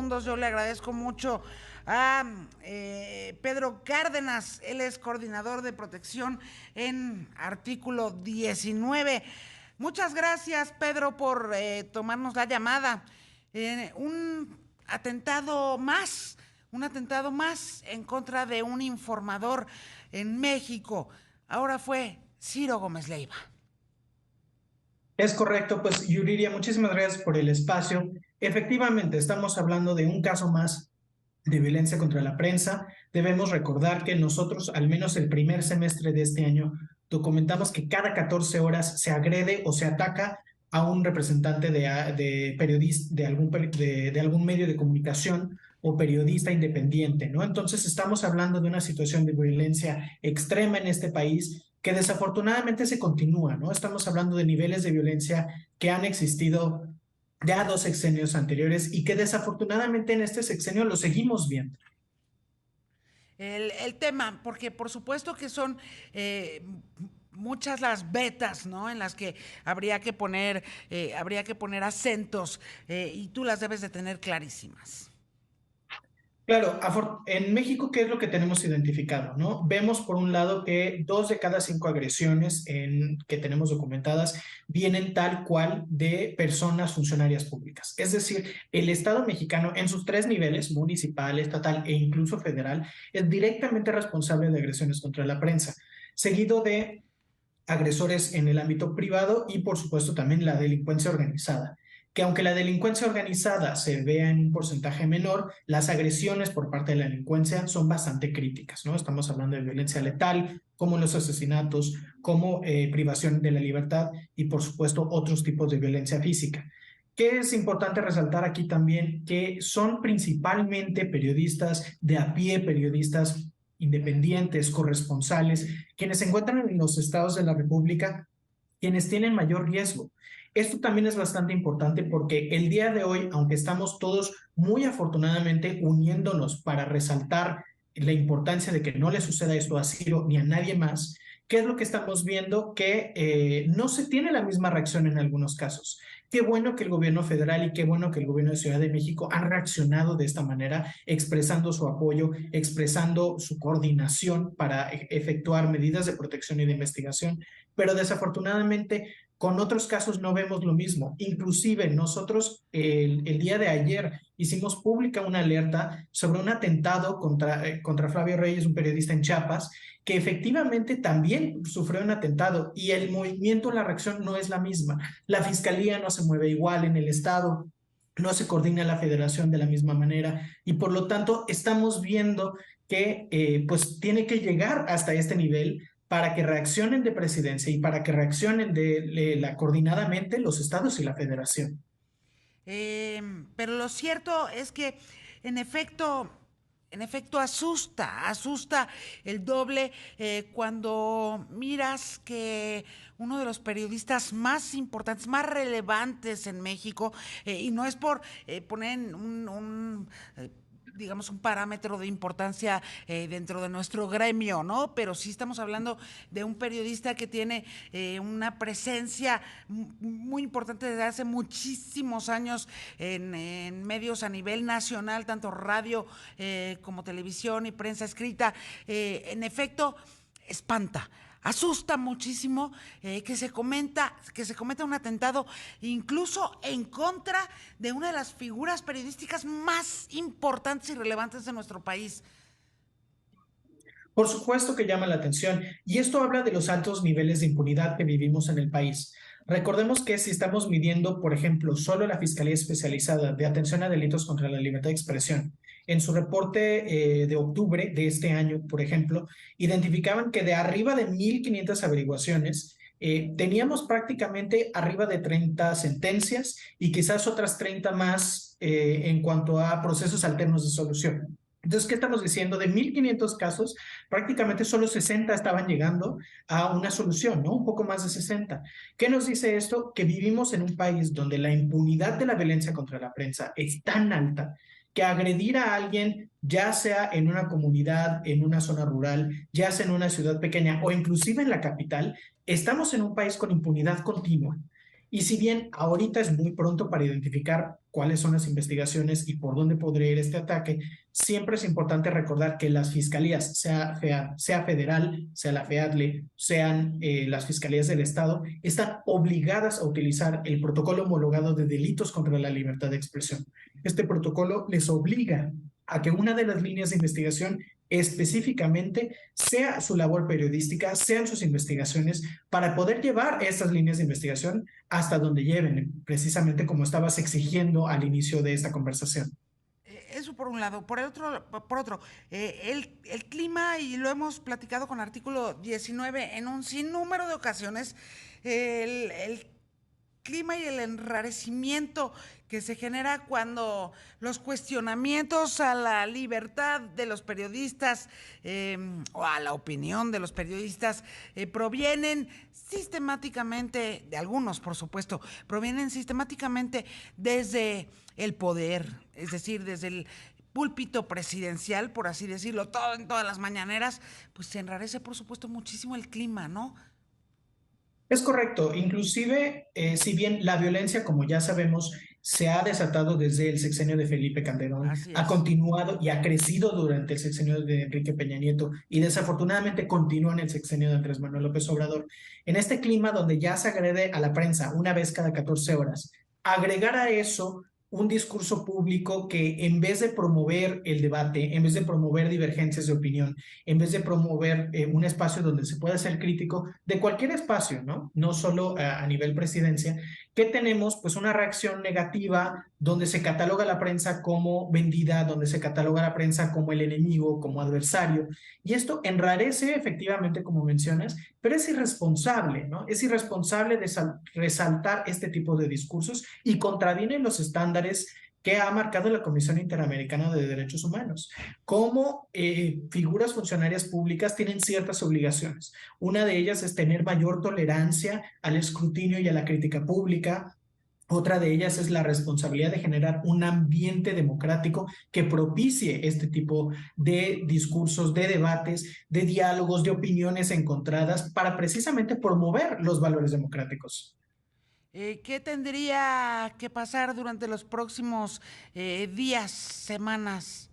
segundos. Yo le agradezco mucho a Pedro Cárdenas, él es coordinador de protección en Artículo 19. Muchas gracias, Pedro, por tomarnos la llamada. Un atentado más en contra de un informador en México. Ahora fue Ciro Gómez Leiva. Es correcto, pues Yuriria, muchísimas gracias por el espacio. Efectivamente, estamos hablando de un caso más de violencia contra la prensa. Debemos recordar que nosotros, al menos el primer semestre de este año, documentamos que cada 14 horas se agrede o se ataca a un representante de periodista, de algún medio de comunicación o periodista independiente, ¿no? Entonces estamos hablando de una situación de violencia extrema en este país que desafortunadamente se continúa, ¿no? Estamos hablando de niveles de violencia que han existido ya 2 sexenios anteriores y que desafortunadamente en este sexenio lo seguimos viendo. El tema, porque por supuesto que son muchas las vetas, ¿no? En las que habría que poner acentos y tú las debes de tener clarísimas. Claro, en México, ¿qué es lo que tenemos identificado, no? Vemos por un lado que 2 de cada 5 agresiones que tenemos documentadas vienen tal cual de personas funcionarias públicas. Es decir, el Estado mexicano en sus 3 niveles, municipal, estatal e incluso federal, es directamente responsable de agresiones contra la prensa, seguido de agresores en el ámbito privado y por supuesto también la delincuencia organizada, que aunque la delincuencia organizada se vea en un porcentaje menor, las agresiones por parte de la delincuencia son bastante críticas, ¿no? Estamos hablando de violencia letal, como los asesinatos, como privación de la libertad y por supuesto otros tipos de violencia física. ¿Qué es importante resaltar aquí también? Que son principalmente periodistas de a pie, periodistas independientes, corresponsales, quienes se encuentran en los estados de la República, quienes tienen mayor riesgo. Esto también es bastante importante porque el día de hoy, aunque estamos todos muy afortunadamente uniéndonos para resaltar la importancia de que no le suceda esto a Ciro ni a nadie más, ¿qué es lo que estamos viendo? Que no se tiene la misma reacción en algunos casos. Qué bueno que el gobierno federal y qué bueno que el gobierno de Ciudad de México han reaccionado de esta manera, expresando su apoyo, expresando su coordinación para efectuar medidas de protección y de investigación, pero desafortunadamente con otros casos no vemos lo mismo. Inclusive nosotros el día de ayer hicimos pública una alerta sobre un atentado contra Flavio Reyes, un periodista en Chiapas, que efectivamente también sufrió un atentado y el movimiento, la reacción no es la misma. La fiscalía no se mueve igual en el estado, no se coordina la federación de la misma manera y por lo tanto estamos viendo que pues tiene que llegar hasta este nivel para que reaccionen de presidencia y para que reaccionen coordinadamente los estados y la federación. Pero lo cierto es que, en efecto, asusta el doble cuando miras que uno de los periodistas más importantes, más relevantes en México, y no es por poner digamos, un parámetro de importancia dentro de nuestro gremio, ¿no? Pero sí estamos hablando de un periodista que tiene una presencia muy importante desde hace muchísimos años en medios a nivel nacional, tanto radio como televisión y prensa escrita. En efecto, espanta. Asusta muchísimo que se cometa un atentado incluso en contra de una de las figuras periodísticas más importantes y relevantes de nuestro país. Por supuesto que llama la atención, y esto habla de los altos niveles de impunidad que vivimos en el país. Recordemos que si estamos midiendo, por ejemplo, solo la Fiscalía Especializada de Atención a Delitos contra la Libertad de Expresión, en su reporte de octubre de este año, por ejemplo, identificaban que de arriba de 1,500 averiguaciones, teníamos prácticamente arriba de 30 sentencias y quizás otras 30 más en cuanto a procesos alternos de solución. Entonces, ¿qué estamos diciendo? De 1,500 casos, prácticamente solo 60 estaban llegando a una solución, ¿no? Un poco más de 60. ¿Qué nos dice esto? Que vivimos en un país donde la impunidad de la violencia contra la prensa es tan alta que agredir a alguien, ya sea en una comunidad, en una zona rural, ya sea en una ciudad pequeña o inclusive en la capital, estamos en un país con impunidad continua. Y si bien ahorita es muy pronto para identificar cuáles son las investigaciones y por dónde podría ir este ataque, siempre es importante recordar que las fiscalías, sea federal, sea la FEADLE, sean las fiscalías del Estado, están obligadas a utilizar el protocolo homologado de delitos contra la libertad de expresión. Este protocolo les obliga a que una de las líneas de investigación específicamente sea su labor periodística, sean sus investigaciones, para poder llevar estas líneas de investigación hasta donde lleven, precisamente como estabas exigiendo al inicio de esta conversación. Eso por un lado. Por otro, el clima, y lo hemos platicado con artículo 19 en un sinnúmero de ocasiones, el clima y el enrarecimiento que se genera cuando los cuestionamientos a la libertad de los periodistas o a la opinión de los periodistas provienen sistemáticamente, de algunos por supuesto, provienen sistemáticamente desde el poder, es decir, desde el púlpito presidencial, por así decirlo, todo en todas las mañaneras, pues se enrarece por supuesto muchísimo el clima, ¿no? Es correcto, inclusive, si bien la violencia, como ya sabemos, se ha desatado desde el sexenio de Felipe Calderón, Así ha es. continuado y ha crecido durante el sexenio de Enrique Peña Nieto y desafortunadamente continúa en el sexenio de Andrés Manuel López Obrador. En este clima donde ya se agrede a la prensa una vez cada 14 horas, agregar a eso un discurso público que en vez de promover el debate, en vez de promover divergencias de opinión, en vez de promover un espacio donde se pueda ser crítico de cualquier espacio, ¿no? No solo a nivel presidencia, ¿qué tenemos? Pues una reacción negativa donde se cataloga la prensa como vendida, donde se cataloga la prensa como el enemigo, como adversario. Y esto enrarece efectivamente, como mencionas, pero es irresponsable, ¿no? Es irresponsable de resaltar este tipo de discursos y contraviene los estándares que ha marcado la Comisión Interamericana de Derechos Humanos. Como figuras funcionarias públicas tienen ciertas obligaciones. Una de ellas es tener mayor tolerancia al escrutinio y a la crítica pública. Otra de ellas es la responsabilidad de generar un ambiente democrático que propicie este tipo de discursos, de debates, de diálogos, de opiniones encontradas para precisamente promover los valores democráticos. ¿Qué tendría que pasar durante los próximos días, semanas?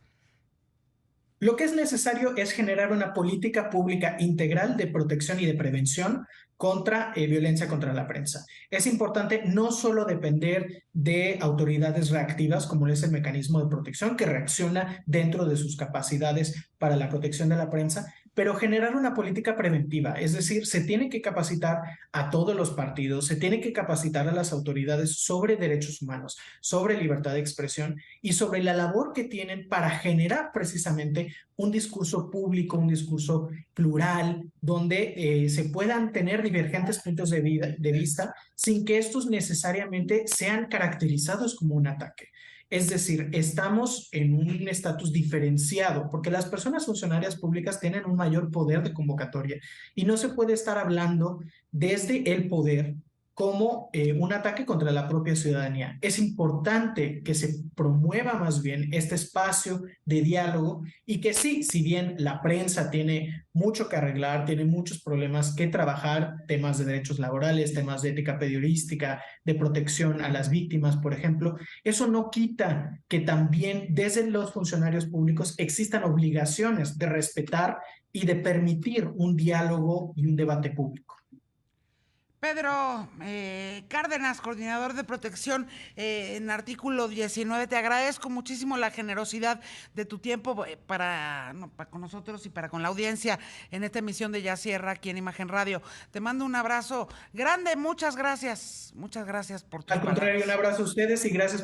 Lo que es necesario es generar una política pública integral de protección y de prevención contra violencia contra la prensa. Es importante no solo depender de autoridades reactivas, como es el mecanismo de protección, que reacciona dentro de sus capacidades para la protección de la prensa, pero generar una política preventiva, es decir, se tiene que capacitar a todos los partidos, se tiene que capacitar a las autoridades sobre derechos humanos, sobre libertad de expresión y sobre la labor que tienen para generar precisamente un discurso público, un discurso plural, donde se puedan tener divergentes puntos de vista sin que estos necesariamente sean caracterizados como un ataque. Es decir, estamos en un estatus diferenciado porque las personas funcionarias públicas tienen un mayor poder de convocatoria y no se puede estar hablando desde el poder como un ataque contra la propia ciudadanía. Es importante que se promueva más bien este espacio de diálogo y que sí, si bien la prensa tiene mucho que arreglar, tiene muchos problemas que trabajar, temas de derechos laborales, temas de ética periodística, de protección a las víctimas, por ejemplo, eso no quita que también desde los funcionarios públicos existan obligaciones de respetar y de permitir un diálogo y un debate público. Pedro Cárdenas, coordinador de protección en artículo 19, te agradezco muchísimo la generosidad de tu tiempo para con nosotros y para con la audiencia en esta emisión de Ya Sierra aquí en Imagen Radio. Te mando un abrazo grande, muchas gracias por tus Al contrario, un palabras. abrazo a ustedes y gracias